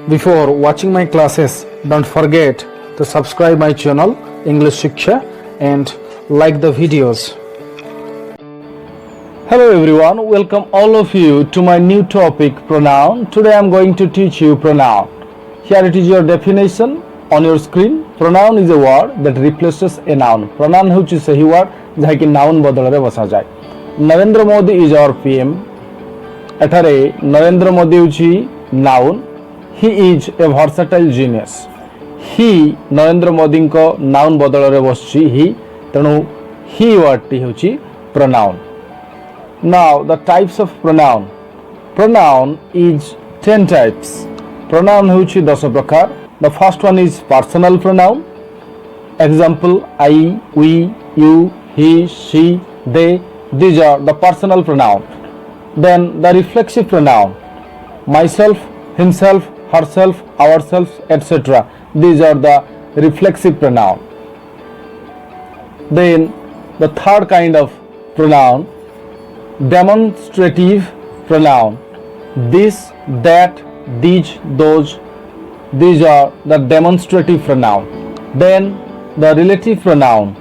Before watching my classes, don't forget to subscribe my channel English Sikshya and like the videos. Hello everyone, welcome all of you to my new topic pronoun. Today I am going to teach you pronoun. Here it is your definition on your screen. Pronoun is a word that replaces a noun. Pronoun होची सही word जहाँ की noun बदल रे बसा जाए. Narendra Modi is our PM. एठारे नरेंद्र मोदी होची noun. He is a versatile genius. He Narendra Modi को noun बदल रे बसची he तेणु he word टी होची pronoun. Now the types of pronoun. Pronoun is 10 types. Pronoun होची 10 प्रकार. The first one is personal pronoun. Example I, we, you, he, she, they. These are the personal pronoun. Then the reflexive pronoun. Myself, himself, herself, ourselves, etc. These are the reflexive pronoun. Then the third kind of pronoun, demonstrative pronoun. This, that, these, those. These are the demonstrative pronoun. Then the relative pronoun,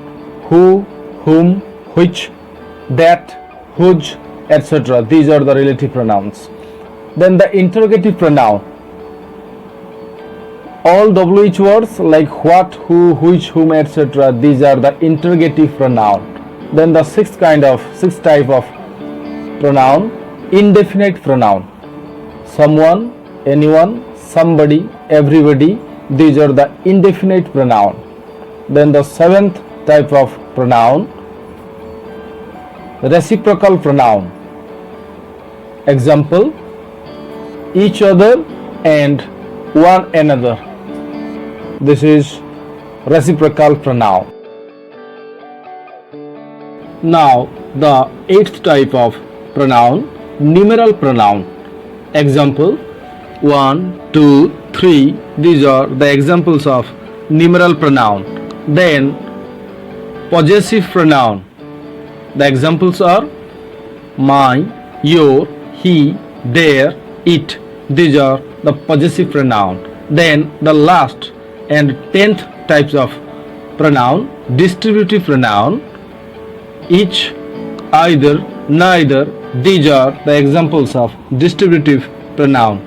who, whom, which, that, whose, etc. These are the relative pronouns. Then the interrogative pronoun. All WH words like what, who, which, whom, etc. These are the interrogative pronoun. Then the sixth type of pronoun, indefinite pronoun. Someone, anyone, somebody, everybody. These are the indefinite pronoun. Then the seventh type of pronoun, reciprocal pronoun. Example, each other and one another. This is reciprocal pronoun. Now the eighth type of pronoun, numeral pronoun. Example, 1, 2, 3. These are the examples of numeral pronoun. Then possessive pronoun. The examples are my, your, he, their, it. These are the possessive pronoun. Then the last and 10th types of pronoun, distributive pronoun. Each, either, neither. These are the examples of distributive pronoun.